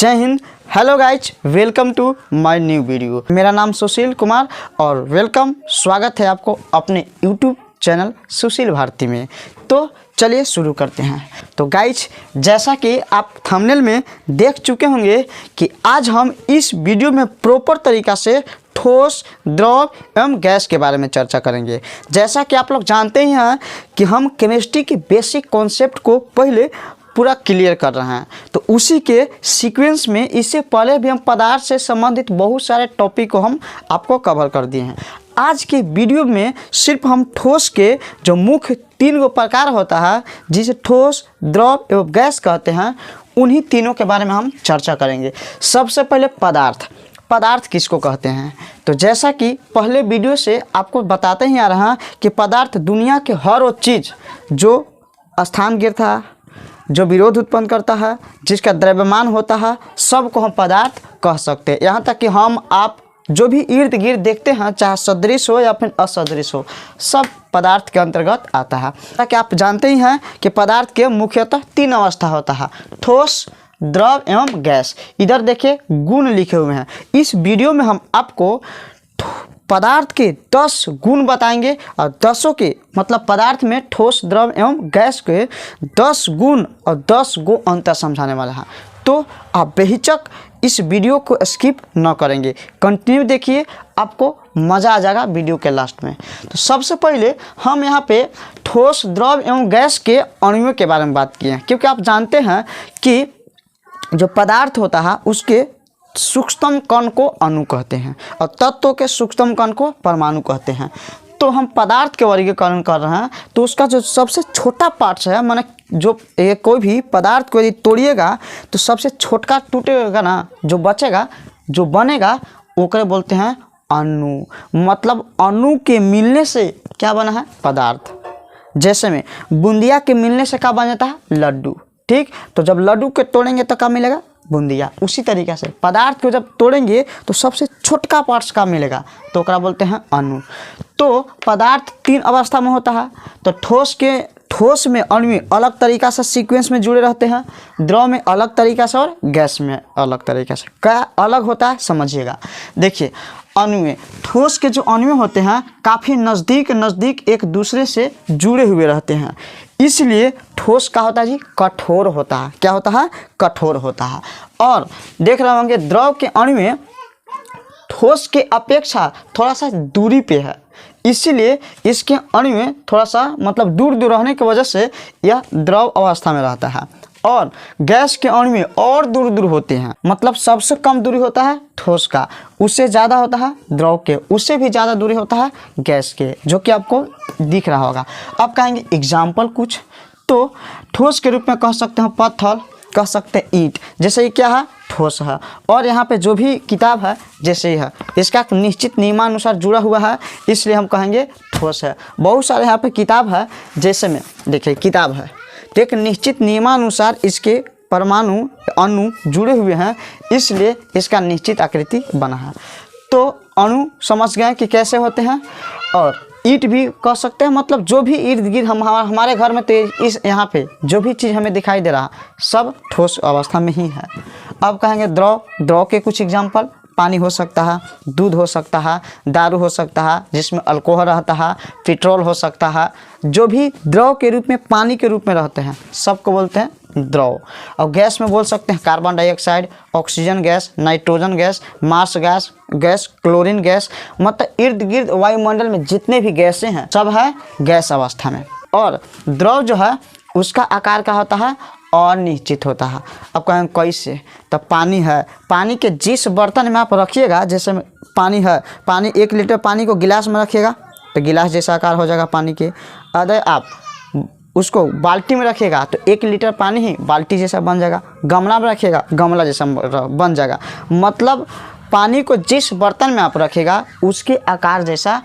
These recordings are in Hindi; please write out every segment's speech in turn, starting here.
जय हिंद। Hello guys, welcome to my new video. मेरा नाम सुशील कुमार और वेलकम, स्वागत है आपको अपने यूट्यूब चैनल सुशील भारती में। तो चलिए शुरू करते हैं। तो गाइज, जैसा कि आप थंबनेल में देख चुके होंगे कि आज हम इस वीडियो में प्रॉपर तरीक़ा से ठोस, द्रव एवं गैस के बारे में चर्चा करेंगे। जैसा कि आप लोग जानते ही हैं कि हम केमिस्ट्री की बेसिक कॉन्सेप्ट को पहले पूरा क्लियर कर रहे हैं, तो उसी के सीक्वेंस में इससे पहले भी हम पदार्थ से संबंधित बहुत सारे टॉपिक को हम आपको कवर कर दिए हैं। आज के वीडियो में सिर्फ हम ठोस के जो मुख्य 3 गो प्रकार होता है, जिसे ठोस, द्रव एवं गैस कहते हैं, उन्हीं तीनों के बारे में हम चर्चा करेंगे। सबसे पहले पदार्थ किसको कहते हैं? तो जैसा कि पहले वीडियो से आपको बताते ही आ रहा है कि पदार्थ दुनिया के हर वो चीज़ जो स्थान गिरता है, जो विरोध उत्पन्न करता है, जिसका द्रव्यमान होता है, सब को हम पदार्थ कह सकते हैं। यहाँ तक कि हम आप जो भी इर्द गिर्द देखते हैं, चाहे सदृश हो या फिर असदृश हो, सब पदार्थ के अंतर्गत आता है। ताकि आप जानते ही हैं कि पदार्थ के मुख्यतः 3 अवस्था होता है: ठोस, द्रव एवं गैस। इधर देखिए गुण लिखे हुए हैं। इस वीडियो में हम आपको पदार्थ के 10 गुण बताएंगे और 10 के मतलब पदार्थ में ठोस, द्रव एवं गैस के 10 गुण और 10 गो अंतर समझाने वाला है। तो आप बेहिचक इस वीडियो को स्किप न करेंगे, कंटिन्यू देखिए, आपको मज़ा आ जाएगा वीडियो के लास्ट में। तो सबसे पहले हम यहाँ पे ठोस, द्रव एवं गैस के अणुओं के बारे में बात किए हैं, क्योंकि आप जानते हैं कि जो पदार्थ होता है उसके सूक्ष्मतम कण को अणु कहते हैं और तत्वों के सूक्ष्मतम कण को परमाणु कहते हैं। तो हम पदार्थ के वर्गीकरण कर रहे हैं, तो उसका जो सबसे छोटा पार्ट्स है, माने जो कोई भी पदार्थ को यदि तोड़िएगा तो सबसे छोटा टूटेगा ना, जो बचेगा, जो बनेगा, ओकरे बोलते हैं अणु। मतलब अणु के मिलने से क्या बना है? पदार्थ। जैसे में बूंदिया के मिलने से क्या बन जाता है? लड्डू। ठीक, तो जब लड्डू के तोड़ेंगे तो क्या मिलेगा? बूंदिया। उसी तरीके से पदार्थ को जब तोड़ेंगे तो सबसे छोटका पार्ट्स का मिलेगा, तो ओकरा बोलते हैं अणु। तो पदार्थ 3 अवस्था में होता है। तो ठोस में अणु अलग तरीका से सीक्वेंस में जुड़े रहते हैं, द्रव में अलग तरीका से और गैस में अलग तरीका से। क्या अलग होता है समझिएगा। देखिए, अणु ठोस के जो अणु होते हैं काफ़ी नज़दीक एक दूसरे से जुड़े हुए रहते हैं, इसलिए ठोस का होता है जी कठोर होता है। क्या होता है? कठोर होता है। और देख रहे होंगे द्रव के अणु ठोस के अपेक्षा थोड़ा सा दूरी पे है, इसीलिए इसके अणु थोड़ा सा मतलब दूर रहने की वजह से यह द्रव अवस्था में रहता है। और गैस के अणु और दूर होते हैं, मतलब सबसे कम दूरी होता है ठोस का, उससे ज़्यादा होता है द्रव के, उससे भी ज़्यादा दूरी होता है गैस के, जो कि आपको दिख रहा होगा। अब कहेंगे एग्जाम्पल कुछ, तो ठोस के रूप में कह सकते हैं पत्थर, कह सकते हैं ईंट। जैसे ये क्या है? ठोस है। और यहाँ पे जो भी किताब है जैसे ही है, इसका निश्चित नियमानुसार जुड़ा हुआ है, इसलिए हम कहेंगे ठोस है। बहुत सारे यहाँ पे किताब है, जैसे में देखिए किताब है, तो एक निश्चित नियमानुसार इसके परमाणु अणु जुड़े हुए हैं, इसलिए इसका निश्चित आकृति बना है। तो अणु समझ गए कि कैसे होते हैं। और ईंट भी कह सकते हैं, मतलब जो भी इर्द गिर्द हमारे घर में, तो इस यहाँ पे जो भी चीज़ हमें दिखाई दे रहा सब ठोस अवस्था में ही है। अब कहेंगे द्रव के कुछ एग्जाम्पल, पानी हो सकता है, दूध हो सकता है, दारू हो सकता है जिसमें अल्कोहल रहता है, पेट्रोल हो सकता है, जो भी द्रव के रूप में, पानी के रूप में रहते हैं, सबको बोलते हैं द्रव। और गैस में बोल सकते हैं carbon dioxide, oxygen gas, nitrogen gas, marsh gas, chlorine gas, मतलब इर्द गिर्द वायुमंडल में जितने भी गैसें हैं सब है गैस अवस्था में। और द्रव जो है उसका आकार क्या होता है? अनिश्चित होता है। अब कहें कैसे? तो पानी है, पानी के जिस बर्तन में आप रखिएगा, जैसे पानी है, पानी 1 लीटर पानी को गिलास में रखिएगा तो गिलास जैसा आकार हो जाएगा पानी के। अगर आप उसको बाल्टी में रखिएगा तो 1 लीटर पानी ही बाल्टी जैसा बन जाएगा। गमला में रखिएगा, गमला जैसा बन जाएगा। मतलब पानी को जिस बर्तन में आप रखिएगा उसके आकार जैसा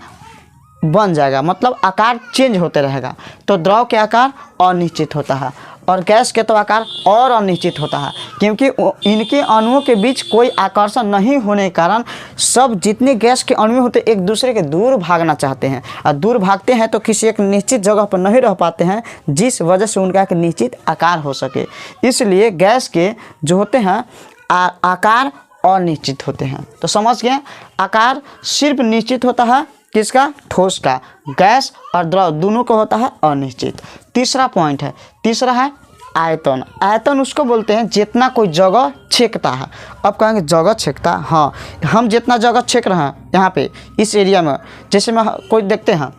बन जाएगा, मतलब आकार चेंज होते रहेगा। तो द्रव के आकार अनिश्चित होता है और गैस के तो आकार और अनिश्चित होता है, क्योंकि इनके अणुओं के बीच कोई आकर्षण नहीं होने के कारण सब जितने गैस के अणु होते एक दूसरे के दूर भागना चाहते हैं, और दूर भागते हैं तो किसी एक निश्चित जगह पर नहीं रह पाते हैं, जिस वजह से उनका एक निश्चित आकार हो सके। इसलिए गैस के जो होते हैं आकार अनिश्चित होते हैं। तो समझ गए, आकार सिर्फ निश्चित होता है किसका, ठोस का। गैस और द्रव दोनों को होता है अनिश्चित। तीसरा पॉइंट है, तीसरा है आयतन। आयतन उसको बोलते हैं जितना कोई जगह छेकता है। अब कहेंगे जगह छेकता, हाँ हम जितना जगह छेक रहे हैं यहाँ पे इस एरिया में, जैसे में कोई देखते हैं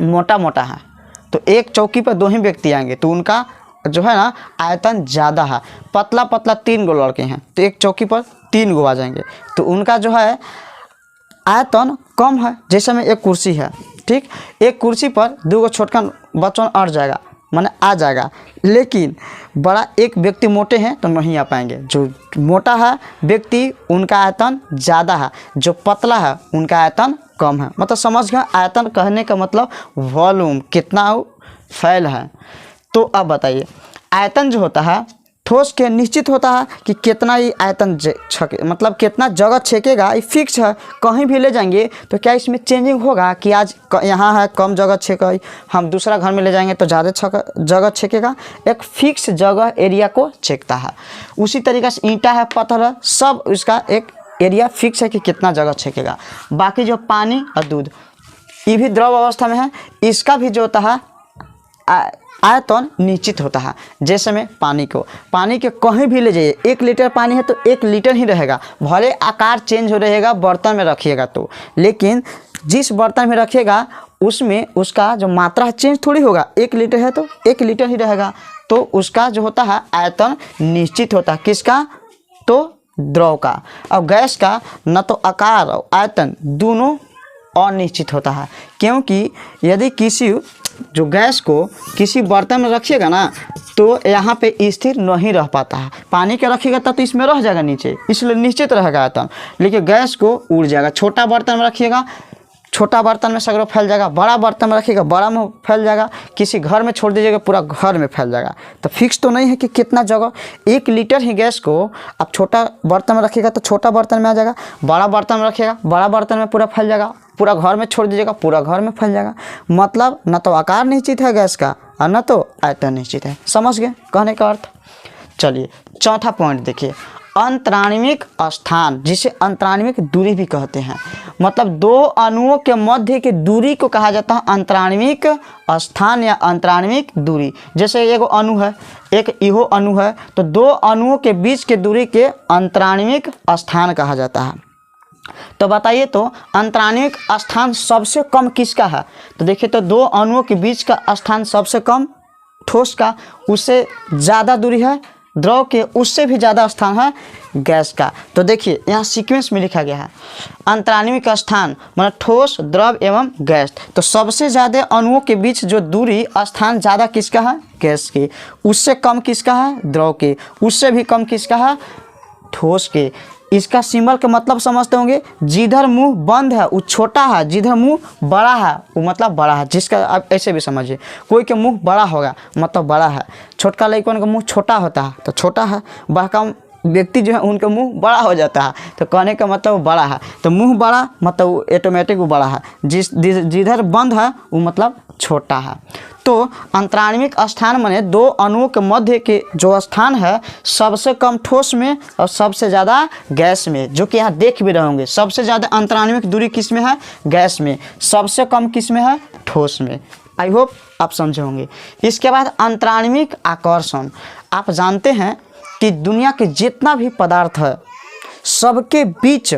मोटा मोटा है तो एक चौकी पर 2 ही व्यक्ति आएंगे तो उनका जो है ना आयतन ज़्यादा है। पतला पतला 3 गो लड़के हैं तो एक चौकी पर 3 गो आ जाएंगे तो उनका जो है आयतन कम है। जैसे में एक कुर्सी है, ठीक, एक कुर्सी पर 2 गो छोटका बच्चों अट जाएगा, माने आ जाएगा, लेकिन बड़ा एक व्यक्ति मोटे हैं तो नहीं आ पाएंगे। जो मोटा है व्यक्ति उनका आयतन ज़्यादा है, जो पतला है उनका आयतन कम है। मतलब समझ गए, आयतन कहने का मतलब वॉल्यूम, कितना फैल है। तो अब बताइए, आयतन जो होता है ठोस के निश्चित होता है कि कितना ही आयतन छके, मतलब कितना जगह छेकेगा, ये फिक्स है। कहीं भी ले जाएंगे तो क्या इसमें चेंजिंग होगा कि आज यहाँ है कम जगह छेका, हम दूसरा घर में ले जाएंगे तो ज़्यादा जगह छेकेगा। एक फिक्स जगह एरिया को छेकता है। उसी तरीके से ईंटा है, पत्थर है, सब उसका एक एरिया फिक्स है कि कितना जगह छेकेगा। बाकी जो पानी और दूध ये भी द्रव अवस्था में है, इसका भी जो होता है आयतन निश्चित होता है। जैसे में पानी के कहीं भी ले जाइए, 1 लीटर पानी है तो 1 लीटर ही रहेगा, भले आकार चेंज हो रहेगा बर्तन में रखिएगा तो, लेकिन जिस बर्तन में रखिएगा उसमें उसका जो मात्रा चेंज थोड़ी होगा। 1 लीटर है तो 1 लीटर ही रहेगा। तो उसका जो होता है आयतन निश्चित होता है। किसका, तो द्रव का। और गैस का न तो आकार और आयतन दोनों अनिश्चित होता है, क्योंकि यदि किसी जो गैस को किसी बर्तन में रखिएगा ना तो यहाँ पे स्थिर नहीं रह पाता है। पानी के रखिएगा तब तो इसमें रह जाएगा नीचे, इसलिए निश्चित रहेगा आयतन, लेकिन गैस को उड़ जाएगा। छोटा बर्तन में रखिएगा छोटा बर्तन में सगरों फैल जाएगा, बड़ा बर्तन में रखिएगा बड़ा में फैल जाएगा, किसी घर में छोड़ दीजिएगा पूरा घर में फैल जाएगा। तो फिक्स तो नहीं है कि कितना जगह। 1 लीटर ही गैस को आप छोटा बर्तन में रखिएगा तो छोटा बर्तन में आ जाएगा, बड़ा बर्तन में रखिएगा बड़ा बर्तन में पूरा फैल जाएगा, पूरा घर में छोड़ दीजिएगा पूरा घर में फैल जाएगा। मतलब न तो आकार निश्चित है गैस का और न तो आयतन निश्चित है। समझ गए कहने का अर्थ। चलिए चौथा पॉइंट देखिए, अंतराणविक स्थान, जिसे अंतराणविक दूरी भी कहते हैं। मतलब 2 अणुओं के मध्य की दूरी को कहा जाता है अंतराणविक स्थान या अंतराणविक दूरी। जैसे एक अणु है, एक इहो अणु है, तो 2 अणुओं के बीच के दूरी के अंतराणविक स्थान कहा जाता है। तो बताइए, तो अंतराणविक स्थान सबसे कम किसका है? तो देखिए, तो 2 अणुओं के बीच का स्थान सबसे कम ठोस का, उससे ज़्यादा दूरी है द्रव के, उससे भी ज़्यादा स्थान है गैस का। तो देखिए यहाँ सीक्वेंस में लिखा गया है अंतराणविक स्थान मतलब ठोस, द्रव एवं गैस। तो सबसे ज़्यादा अणुओं के बीच जो दूरी स्थान ज़्यादा किसका है? गैस के। उससे कम किसका है? द्रव के। उससे भी कम किसका है? ठोस के। इसका सिंबल का मतलब समझते होंगे, जिधर मुंह बंद है वो छोटा है, जिधर मुंह बड़ा है वो मतलब बड़ा है। जिसका आप ऐसे भी समझिए, कोई के मुंह बड़ा होगा मतलब बड़ा है, छोटका लड़कन का मुंह छोटा होता है तो छोटा है, बड़का व्यक्ति जो है उनका मुंह बड़ा हो जाता है तो कहने का मतलब बड़ा है। तो मुंह बड़ा मतलब वो ऑटोमेटिक वो बड़ा है, जिधर बंद है वो मतलब छोटा है। तो अंतराणविक स्थान माने 2 अणुओं के मध्य के जो स्थान है सबसे कम ठोस में और सबसे ज़्यादा गैस में, जो कि यहाँ देख भी रहे होंगे। सबसे ज़्यादा अंतराणविक दूरी किस में है? गैस में। सबसे कम किस में है? ठोस में। आई होप आप समझे होंगे। इसके बाद अंतराणविक आकर्षण। आप जानते हैं कि दुनिया के जितना भी पदार्थ है सबके बीच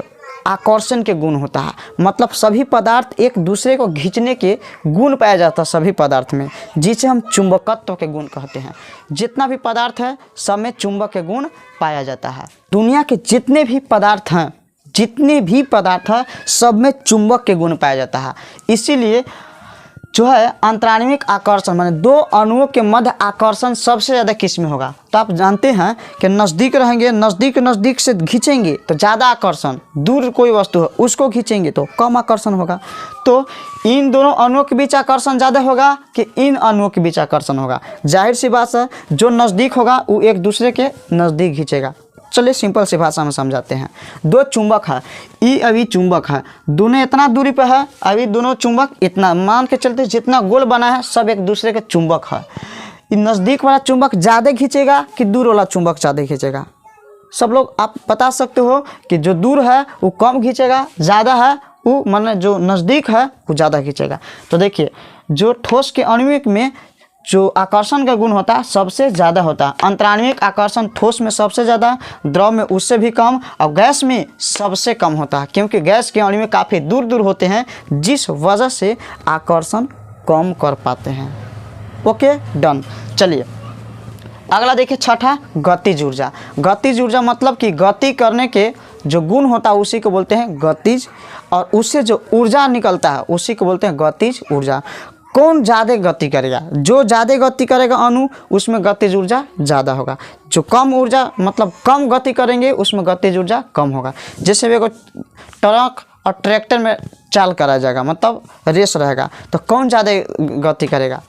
आकर्षण के गुण होता है। मतलब सभी पदार्थ एक दूसरे को खींचने के गुण पाया जाता है सभी पदार्थ में, जिसे हम चुंबकत्व के गुण कहते हैं। जितना भी पदार्थ है सब में चुंबक के गुण पाया जाता है। दुनिया के जितने भी पदार्थ हैं सब में चुंबक के गुण पाया जाता है। इसीलिए जो है अंतराणविक आकर्षण माने 2 अणुओं के मध्य आकर्षण सबसे ज़्यादा किस में होगा? तो आप जानते हैं कि नज़दीक रहेंगे, नज़दीक से खींचेंगे तो ज़्यादा आकर्षण, दूर कोई वस्तु है उसको खींचेंगे तो कम आकर्षण होगा। तो इन दोनों अणुओं के बीच आकर्षण ज़्यादा होगा कि इन अणुओं के बीच आकर्षण होगा? जाहिर सी बात है, जो नज़दीक होगा वो एक दूसरे के नज़दीक खींचेगा। चलिए सिंपल सी भाषा में समझाते हैं। 2 चुंबक है, ई अभी चुंबक है, दोनों इतना दूरी पे है, अभी दोनों चुंबक इतना मान के चलते जितना गोल बना है सब एक दूसरे के चुंबक है। नज़दीक वाला चुंबक ज़्यादा खींचेगा कि दूर वाला चुंबक ज़्यादा खींचेगा? सब लोग आप बता सकते हो कि जो दूर है वो कम खींचेगा, ज़्यादा है वो माने जो नज़दीक है वो ज़्यादा खींचेगा। तो देखिए जो ठोस के आणविक में जो आकर्षण का गुण होता है सबसे ज़्यादा होता है। अंतराण्विक आकर्षण ठोस में सबसे ज़्यादा, द्रव में उससे भी कम और गैस में सबसे कम होता है, क्योंकि गैस के अणु में काफ़ी दूर दूर होते हैं जिस वजह से आकर्षण कम कर पाते हैं। Okay done. चलिए अगला देखिए छठा, गतिज ऊर्जा। गतिज ऊर्जा मतलब कि गति करने के जो गुण होता है उसी को बोलते हैं गतिज, और उससे जो ऊर्जा निकलता है उसी को बोलते हैं गतिज ऊर्जा। कौन ज़्यादा गति करेगा? जो ज़्यादा गति करेगा अणु उसमें गतिज ऊर्जा ज़्यादा होगा। जो कम ऊर्जा मतलब कम गति करेंगे उसमें गतिज ऊर्जा कम होगा। जैसे एगो ट्रक और ट्रैक्टर में चाल कराया जाएगा मतलब रेस रहेगा, तो कौन ज़्यादा गति करेगा?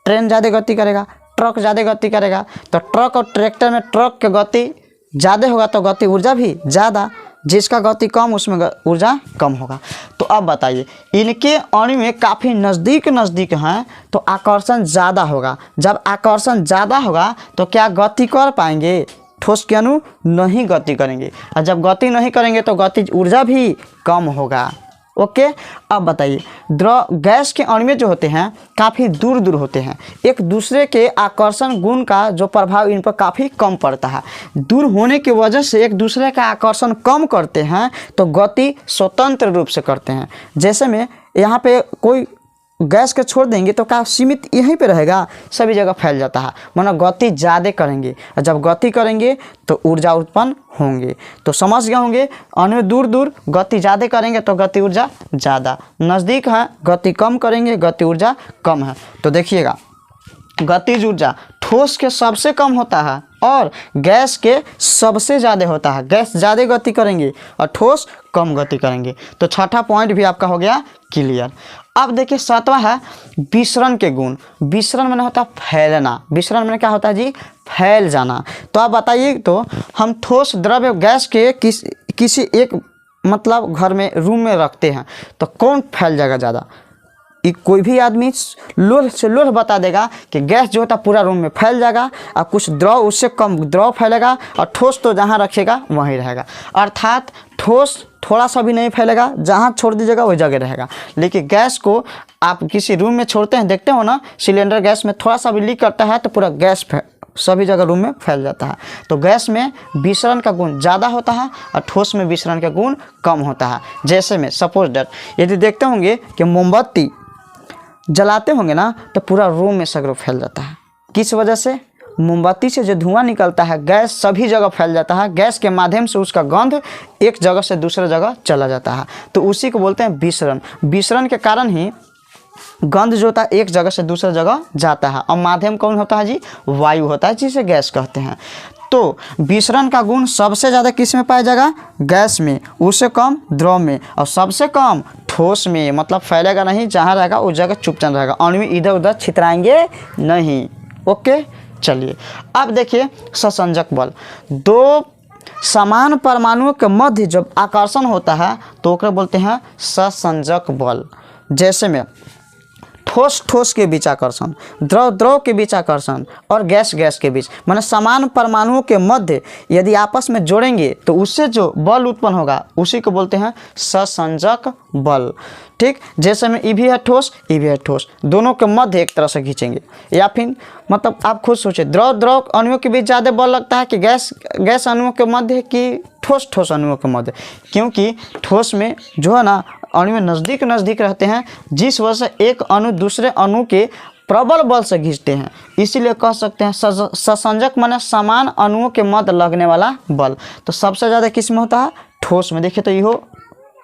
ट्रेन ज़्यादा गति करेगा, ट्रक ज़्यादा गति करेगा। तो ट्रक और ट्रैक्टर में ट्रक की गति ज़्यादा होगा तो गति ऊर्जा भी ज़्यादा, जिसका गति कम उसमें ऊर्जा कम होगा। तो अब बताइए इनके अणु में काफ़ी नज़दीक नज़दीक हैं तो आकर्षण ज़्यादा होगा। जब आकर्षण ज़्यादा होगा तो क्या गति कर पाएंगे? ठोस के अणु नहीं गति करेंगे, और जब गति नहीं करेंगे तो गतिज ऊर्जा भी कम होगा। ओके अब बताइए द्रव गैस के अणु में जो होते हैं काफ़ी दूर दूर होते हैं, एक दूसरे के आकर्षण गुण का जो प्रभाव इन पर काफ़ी कम पड़ता है। दूर होने की वजह से एक दूसरे का आकर्षण कम करते हैं तो गति स्वतंत्र रूप से करते हैं। जैसे में यहाँ पे कोई गैस के छोड़ देंगे तो क्या सीमित यहीं पे रहेगा? सभी जगह फैल जाता है। मानो गति ज़्यादा करेंगे, और जब गति करेंगे तो ऊर्जा उत्पन्न होंगे। तो समझ गए होंगे अणु दूर दूर गति ज़्यादा करेंगे तो गति ऊर्जा ज़्यादा, नज़दीक है गति कम करेंगे गति ऊर्जा कम है। तो देखिएगा गतिज ऊर्जा ठोस के सबसे कम होता है और गैस के सबसे ज़्यादा होता है। गैस ज़्यादा गति करेंगे और ठोस कम गति करेंगे। तो छठा पॉइंट भी आपका हो गया क्लियर। अब देखिए सातवां है विसरण के गुण। विसरण माने होता है फैलना। विसरण माने क्या होता है जी? फैल जाना। तो आप बताइए तो हम ठोस द्रव्य गैस के किसी एक मतलब घर में रूम में रखते हैं तो कौन फैल जाएगा ज़्यादा? कोई भी आदमी लोह से लोह बता देगा कि गैस जो होता है पूरा रूम में फैल जाएगा, और कुछ द्रव उससे कम द्रव फैलेगा, और ठोस तो जहाँ रखेगा वहीं रहेगा। अर्थात ठोस थोड़ा सा भी नहीं फैलेगा, जहाँ छोड़ दीजिएगा वही जगह रहेगा। लेकिन गैस को आप किसी रूम में छोड़ते हैं, देखते हो ना सिलेंडर गैस में थोड़ा सा भी लीक करता है तो पूरा गैस सभी जगह रूम में फैल जाता है। तो गैस में विसरण का गुण ज़्यादा होता है और ठोस में विसरण का गुण कम होता है। जैसे में सपोज दैट यदि देखते होंगे कि मोमबत्ती जलाते होंगे ना तो पूरा रूम में सगरों फैल जाता है। किस वजह से? मोमबत्ती से जो धुआं निकलता है गैस सभी जगह फैल जाता है। गैस के माध्यम से उसका गंध एक जगह से दूसरे जगह चला जाता है, तो उसी को बोलते हैं विसरण। विसरण के कारण ही गंध जो होता है एक जगह से दूसरे जगह जाता है, और माध्यम कौन होता है जी? वायु होता है, जिसे गैस कहते हैं। तो विसरण का गुण सबसे ज़्यादा किस में पाया जाएगा? गैस में, उससे कम द्रव में, और सबसे कम ठोस में। मतलब फैलेगा नहीं, जहाँ रहेगा उस जगह चुपचाप रहेगा, अणु इधर उधर छितराएंगे नहीं। ओके चलिए अब देखिए ससंजक बल। दो समान परमाणुओं के मध्य जब आकर्षण होता है तो ओकरा बोलते हैं ससंजक बल। जैसे में ठोस ठोस के बीच आकर्षण, द्रव द्रव के बीच आकर्षण, और गैस गैस के बीच, माने समान परमाणुओं के मध्य यदि आपस में जोड़ेंगे तो उससे जो बल उत्पन्न होगा उसी को बोलते हैं ससंजक बल। ठीक, जैसे में ई भी है ठोस, ई भी है ठोस, दोनों के मध्य एक तरह से खींचेंगे। या फिर मतलब आप खुद सोचिए द्रव द्रव अणुओं के बीच ज़्यादा बल लगता है कि गैस गैस अणुओं के मध्य कि ठोस ठोस अणुओं के मध्य? क्योंकि ठोस में जो है ना अणु में नज़दीक नज़दीक रहते हैं, जिस वजह से एक अणु दूसरे अणु के प्रबल बल से खींचते हैं, इसीलिए कह सकते हैं ससंजक माने समान अणुओं के मध्य लगने वाला बल। तो सबसे ज़्यादा किस में होता है? ठोस में। देखिए तो ये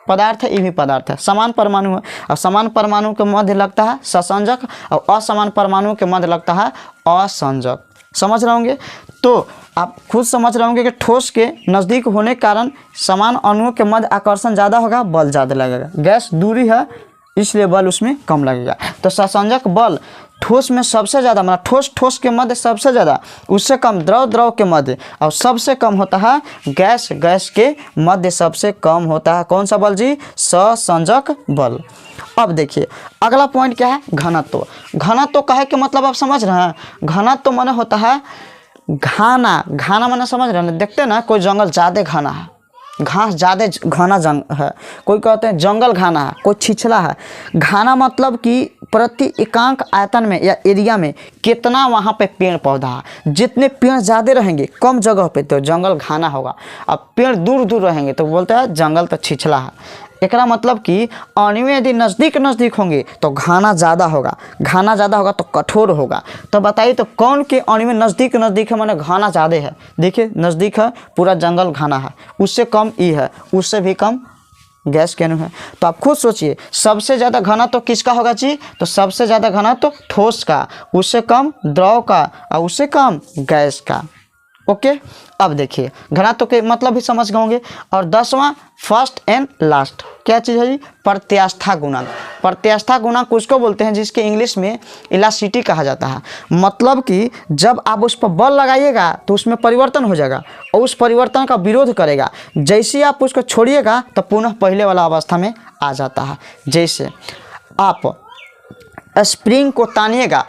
पदार्थ है, ये भी पदार्थ है, समान परमाणु है, और समान परमाणु के मध्य लगता है ससंजक, और असमान परमाणु के मध्य लगता है असंजक। समझ रहे होंगे? तो आप खुद समझ रहे होंगे कि ठोस के नज़दीक होने के कारण समान अणुओं के मध्य आकर्षण ज़्यादा होगा, बल ज़्यादा लगेगा। गैस दूरी है इसलिए बल उसमें कम लगेगा। तो ससंजक बल ठोस में सबसे ज़्यादा, मतलब ठोस ठोस के मध्य सबसे ज़्यादा, उससे कम द्रव द्रव के मध्य, और सबसे कम होता है गैस गैस के मध्य सबसे कम होता है। कौन सा बल जी? ससंजक बल। अब देखिए अगला पॉइंट क्या है? घनत्व। घनत्व कहे के मतलब आप समझ रहे हैं? घनत्व माने होता है घाना, घाना माने समझ रहे हैं, देखते हैं ना कोई जंगल ज़्यादा घना है, घास ज़्यादा घना है, कोई कहते हैं जंगल घना है, कोई छिछला है। घाना मतलब कि प्रति एकांक आयतन में या एरिया में कितना वहाँ पे पेड़ पौधा है। जितने पेड़ ज़्यादा रहेंगे कम जगह पे तो जंगल घना होगा, अब पेड़ दूर दूर रहेंगे तो बोलते हैं जंगल तो छिछला है। एकरा मतलब कि अणु यदि नज़दीक नज़दीक होंगे तो घाना ज़्यादा होगा, घाना ज़्यादा होगा तो कठोर होगा। तो बताइए तो कौन के अणु नज़दीक नज़दीक है माने घाना ज़्यादा है। देखिए नज़दीक है पूरा जंगल घाना है, उससे कम ई है, उससे भी कम गैस के अणु है। तो आप खुद सोचिए सबसे ज़्यादा घना तो किसका होगा जी, तो सबसे ज़्यादा घना तो ठोस का, उससे कम द्रव का और उससे कम गैस का। ओके, अब देखिए घनत्व के मतलब भी समझ गए होंगे। और 10वां फर्स्ट एंड लास्ट क्या चीज़ है जी, प्रत्यास्था गुणांक। प्रत्यास्था गुणांक उसको बोलते हैं जिसके इंग्लिश में इलास्टिसिटी कहा जाता है। मतलब कि जब आप उस पर बल लगाइएगा तो उसमें परिवर्तन हो जाएगा और उस परिवर्तन का विरोध करेगा। जैसे आप उसको छोड़िएगा तो पुनः पहले वाला अवस्था में आ जाता है। जैसे आप स्प्रिंग को तानिएगा,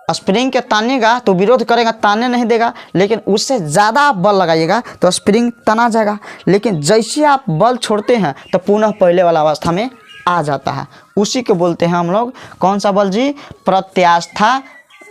स्प्रिंग के तानिएगा तो विरोध करेगा, ताने नहीं देगा, लेकिन उससे ज़्यादा आप बल लगाइएगा तो स्प्रिंग तना जाएगा। लेकिन जैसे आप बल छोड़ते हैं तो पुनः पहले वाला अवस्था में आ जाता है। उसी को बोलते हैं हम लोग कौन सा बल जी, प्रत्यास्था,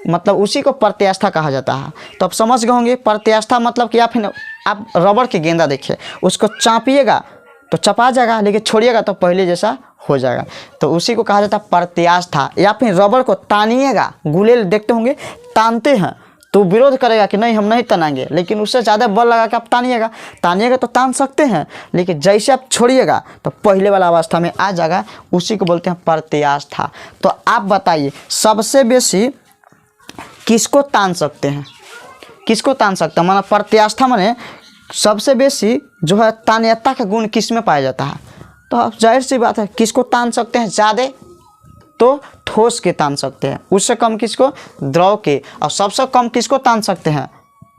मतलब उसी को प्रत्यास्था कहा जाता है। तो आप समझ गए होंगे प्रत्यास्था मतलब कि आप रबड़ की गेंदा देखिए, उसको चापिएगा तो चपा जाएगा, लेकिन छोड़िएगा तो पहले जैसा हो जाएगा। तो उसी को कहा जाता है प्रत्यास्था। या फिर रबड़ को तानिएगा, गुलेल देखते होंगे तानते हैं तो विरोध करेगा कि नहीं हम नहीं तनाएंगे, लेकिन उससे ज़्यादा बल लगा के आप तानिएगा तो तान सकते हैं, लेकिन जैसे आप छोड़िएगा तो पहले वाला अवस्था में आ जाएगा। उसी को बोलते हैं प्रत्यास्था। तो आप बताइए सबसे बेसी किसको तान सकते हैं, किसको तान सकते हैं, माना प्रत्यास्था माने सबसे बेसी जो है तान्यता का गुण किस में पाया जाता है। तो आप जाहिर सी बात है किसको तान सकते हैं ज़्यादा, तो ठोस के तान सकते हैं, उससे कम किसको, द्रव के, और सबसे कम किसको तान सकते हैं,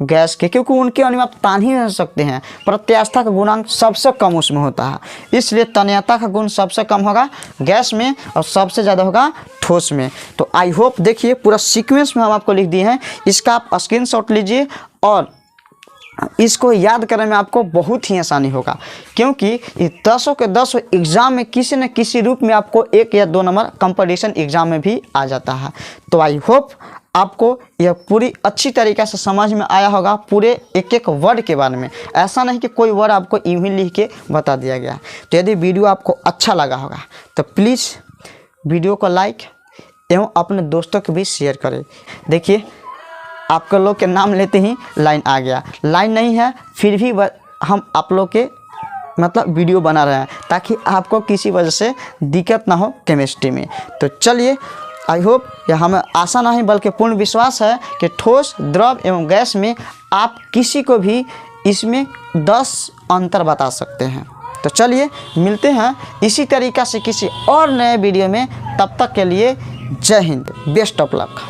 गैस के, क्योंकि उनके अणु आप तान ही नहीं सकते हैं। प्रत्यास्था का गुणांक सबसे कम उसमें होता है, इसलिए तन्यता का गुण सबसे कम होगा गैस में और सबसे ज़्यादा होगा ठोस में। तो आई होप देखिए पूरा सीक्वेंस में हम आपको लिख दिए हैं, इसका आप स्क्रीनशॉट लीजिए और इसको याद करने में आपको बहुत ही आसानी होगा, क्योंकि ये 10 के 10 एग्ज़ाम में किसी न किसी रूप में आपको 1 या 2 नंबर कंपटीशन एग्ज़ाम में भी आ जाता है। तो आई होप आपको यह पूरी अच्छी तरीक़े से समझ में आया होगा, पूरे एक एक वर्ड के बारे में। ऐसा नहीं कि कोई वर्ड आपको यूं ही लिख के बता दिया गया। तो यदि वीडियो आपको अच्छा लगा होगा तो प्लीज़ वीडियो को लाइक एवं अपने दोस्तों के बीच शेयर करें। देखिए आपके लोग के नाम लेते ही लाइन आ गया, लाइन नहीं है फिर भी हम आप लोग के मतलब वीडियो बना रहे हैं ताकि आपको किसी वजह से दिक्कत ना हो केमिस्ट्री में। तो चलिए आई होप यह हमें आशा नहीं बल्कि पूर्ण विश्वास है कि ठोस, द्रव एवं गैस में आप किसी को भी इसमें 10 अंतर बता सकते हैं। तो चलिए मिलते हैं इसी तरीक़ा से किसी और नए वीडियो में, तब तक के लिए जय हिंद, बेस्ट ऑफ लक।